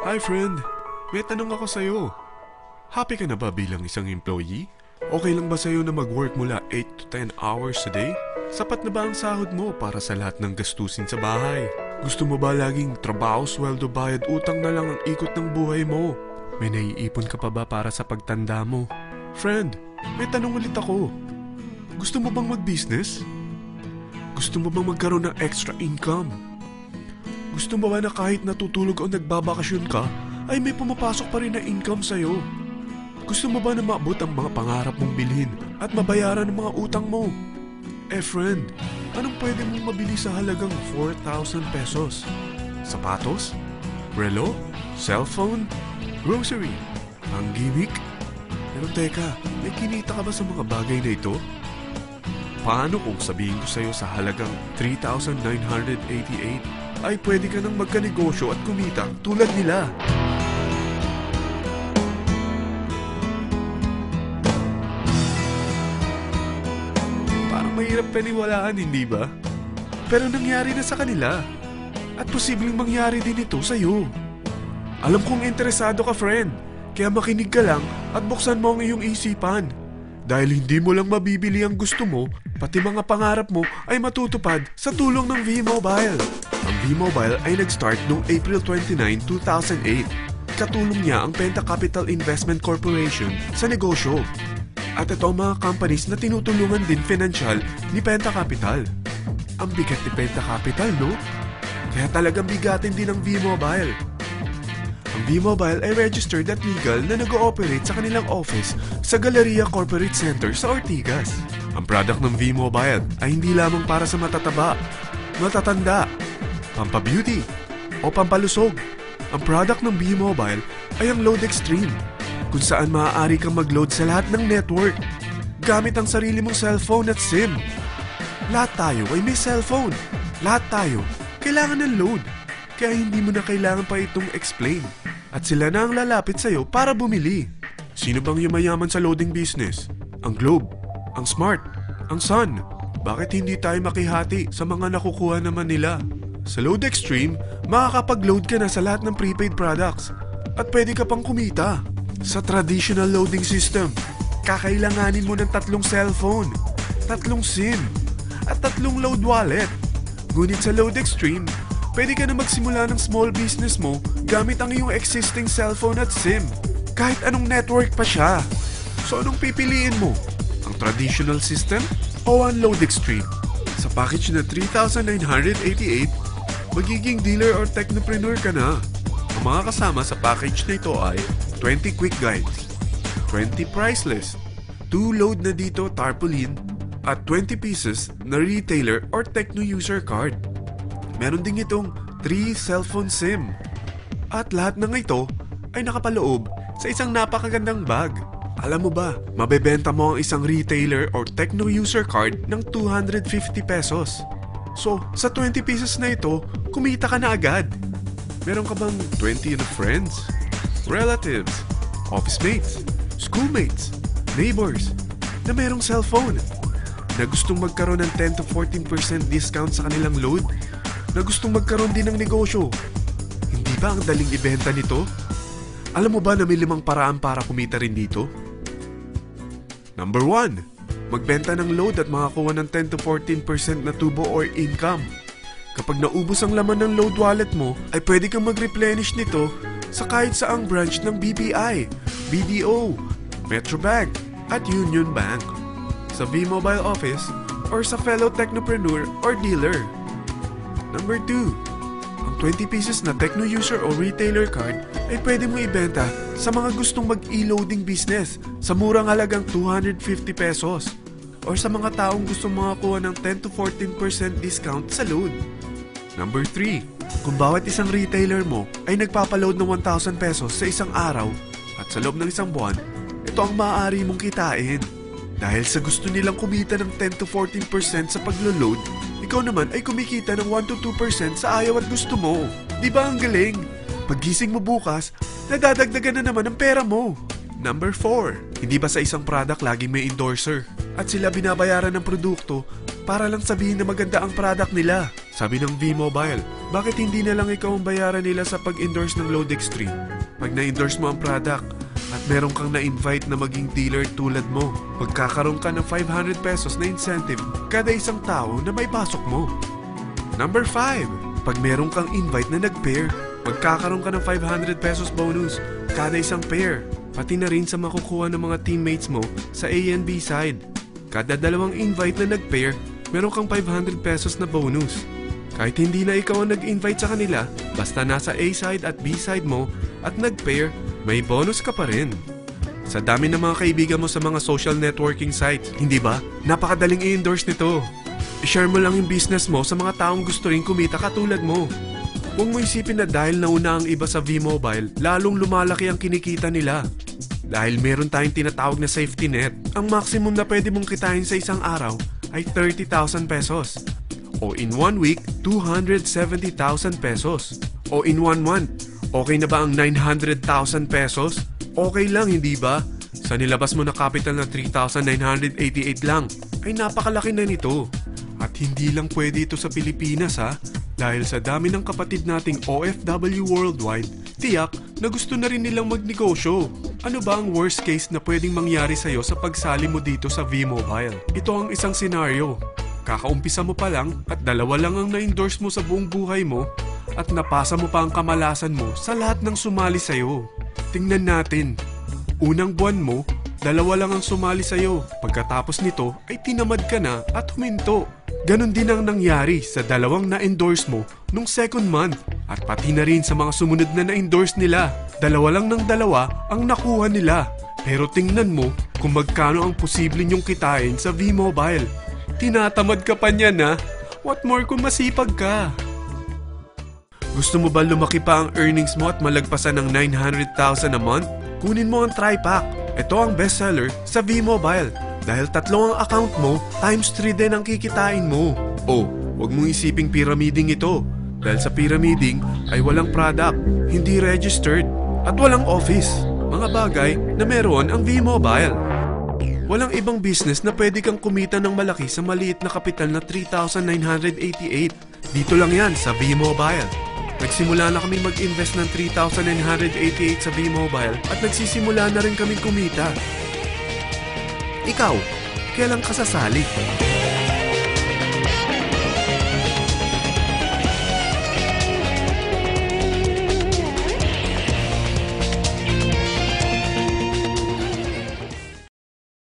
Hi friend, may tanong ako sa'yo. Happy ka na ba bilang isang employee? Okay lang ba sa'yo na mag-work mula 8 to 10 hours a day? Sapat na ba ang sahod mo para sa lahat ng gastusin sa bahay? Gusto mo ba laging trabaho, sweldo, bayad, utang na lang ang ikot ng buhay mo? May naiipon ka pa ba para sa pagtanda mo? Friend, may tanong ulit ako. Gusto mo bang mag-business? Gusto mo bang magkaroon ng extra income? Gusto mo ba na kahit natutulog o nagbabakasyon ka, ay may pumapasok pa rin na income sa'yo? Gusto mo ba na maabot ang mga pangarap mong bilhin at mabayaran ang mga utang mo? Friend, anong pwede mong mabili sa halagang 4,000 pesos? Sapatos? Relo? Cellphone? Grocery? Ang gimmick? Pero teka, may kinita ka ba sa mga bagay na ito? Paano kung sabihin ko sa'yo sa halagang 3,988 ay pwede ka nang magkanegosyo at kumita tulad nila? Parang mahirap paniwalaan, hindi ba? Pero nangyari na sa kanila. At posibleng mangyari din ito sa'yo. Alam kong interesado ka, friend. Kaya makinig ka lang at buksan mo ang iyong isipan. Dahil hindi mo lang mabibili ang gusto mo, pati mga pangarap mo ay matutupad sa tulong ng V-Mobile. Ang V-Mobile ay nag-start noong April 29, 2008. Katulong niya ang Penta Capital Investment Corporation sa negosyo. At ito ang mga companies na tinutulungan din financial ni Penta Capital. Ang bigat ni Penta Capital, no? Kaya talagang bigatin din ang V-Mobile. Ang V-Mobile ay registered at legal na nag-ooperate sa kanilang office sa Galleria Corporate Center sa Ortigas. Ang product ng V-Mobile ay hindi lamang para sa matataba, matatanda, pampabeauty, o pampalusog. Ang product ng V-Mobile ay ang Load Extreme, kung saan maaari kang mag-load sa lahat ng network gamit ang sarili mong cellphone at SIM. Lahat tayo ay may cellphone. Lahat tayo kailangan ng load. Kaya hindi mo na kailangan pa itong explain. At sila na ang lalapit sa'yo para bumili. Sino bang yumayaman sa loading business? Ang Globe, ang Smart, ang Sun. Bakit hindi tayo makihati sa mga nakukuha naman nila? Sa Load Extreme, makakapag-load ka na sa lahat ng prepaid products. At pwede ka pang kumita. Sa traditional loading system, kakailanganin mo ng 3 cellphone, 3 SIM, at 3 load wallet. Ngunit sa Load Extreme, pwede ka na magsimula ng small business mo gamit ang iyong existing cellphone at SIM. Kahit anong network pa siya. So anong pipiliin mo? Ang traditional system o ang Load Extreme? Sa package na 3,988, magiging dealer or technopreneur ka na. Ang mga kasama sa package na ito ay 20 quick guides, 20 price list, 2 load na dito tarpaulin, at 20 pieces na retailer or techno user card. Meron din itong 3 cellphone SIM. At lahat ng ito ay nakapaloob sa isang napakagandang bag. Alam mo ba, mabebenta mo ang isang retailer or techno user card ng 250 pesos. So, sa 20 pieces na ito, kumita ka na agad. Meron ka bang 20 na friends, relatives, office mates, schoolmates, neighbors na merong cellphone na gustong magkaroon ng 10 to 14% discount sa kanilang load? Na gustong magkaroon din ng negosyo? Hindi ba ang daling ibenta nito? Alam mo ba na may 5 paraan para kumita rin dito? Number 1, magbenta ng load at makakuha ng 10 to 14% na tubo or income. Kapag naubos ang laman ng load wallet mo, ay pwede kang mag-replenish nito sa kahit saang branch ng BPI, BDO, Metrobank, at Union Bank, sa V-Mobile office, or sa fellow technopreneur or dealer. Number 2, ang 20 pieces na techno user o retailer card ay pwede mo ibenta sa mga gustong mag-e-loading business sa murang halagang 250 pesos or sa mga taong gustong makakuha ng 10 to 14% discount sa load. Number 3, kung bawat isang retailer mo ay nagpapaload ng 1,000 pesos sa isang araw at sa loob ng isang buwan, ito ang maaari mong kitain. Dahil sa gusto nilang kumita ng 10 to 14% sa paglo-load, ikaw naman ay kumikita ng 1 to 2% sa ayaw at gusto mo. Di ba ang galing? Paggising mo bukas, nadadagdagan na naman ang pera mo. Number 4, hindi ba sa isang product laging may endorser? At sila binabayaran ng produkto para lang sabihin na maganda ang product nila. Sabi ng V-Mobile, bakit hindi na lang ikaw ang bayaran nila sa pag-endorse ng Load Extreme? Pag na-endorse mo ang product at meron kang na-invite na maging dealer tulad mo, magkakaroon ka ng 500 pesos na incentive kada isang tao na may pasok mo. Number 5. Pag meron kang invite na nag-pair, magkakaroon ka ng 500 pesos bonus kada isang pair. Pati na rin sa makukuha ng mga teammates mo sa A and B side. Kada dalawang invite na nag-pair, meron kang 500 pesos na bonus. Kahit hindi na ikaw ang nag-invite sa kanila, basta nasa A side at B side mo at nag-pair, may bonus ka pa rin. Sa dami ng mga kaibigan mo sa mga social networking sites, hindi ba? Napakadaling i-endorse nito. I-share mo lang yung business mo sa mga taong gusto rin kumita katulad mo. Huwag mo isipin na dahil nauna ang iba sa V-Mobile, lalong lumalaki ang kinikita nila. Dahil meron tayong tinatawag na safety net, ang maximum na pwede mong kitain sa isang araw ay 30,000 pesos. O in 1 week, 270,000 pesos. O in 1 month, okay na ba ang 900,000 pesos? Okay lang, hindi ba? Sa nilabas mo na capital na 3,988 lang, ay napakalaki na nito. At hindi lang pwede ito sa Pilipinas ha, dahil sa dami ng kapatid nating OFW worldwide, tiyak na gusto na rin nilang magnegosyo. Ano ba ang worst case na pwedeng mangyari sa'yo sa pagsali mo dito sa V-Mobile? Ito ang isang senaryo. Kakaumpisa mo pa lang at dalawa lang ang na-endorse mo sa buong buhay mo at napasa mo pa ang kamalasan mo sa lahat ng sumali sa'yo. Tingnan natin. Unang buwan mo, dalawa lang ang sumali sa'yo. Pagkatapos nito ay tinamad ka na at huminto. Ganon din ang nangyari sa dalawang na-endorse mo nung second month at pati na rin sa mga sumunod na na-endorse nila. Dalawa lang ng dalawa ang nakuha nila. Pero tingnan mo kung magkano ang posible nyong kitain sa V-Mobile. Tinatamad ka pa niyan ha? What more kung masipag ka? Gusto mo ba lumaki pa ang earnings mo at malagpasan ng 900,000 a month? Kunin mo ang TriPack. Ito ang bestseller sa V-Mobile. Dahil 3 ang account mo, times 3 din ang kikitain mo. Oh, wag mong isiping pyramiding ito. Dahil sa pyramiding ay walang product, hindi registered, at walang office. Mga bagay na meron ang V-Mobile. Walang ibang business na pwede kang kumita ng malaki sa maliit na kapital na 3,988. Dito lang yan sa V-Mobile. Nagsimula na kami mag-invest ng 3,988 sa V-Mobile at nagsisimula na rin kaming kumita. Ikaw, kailan ka sasali?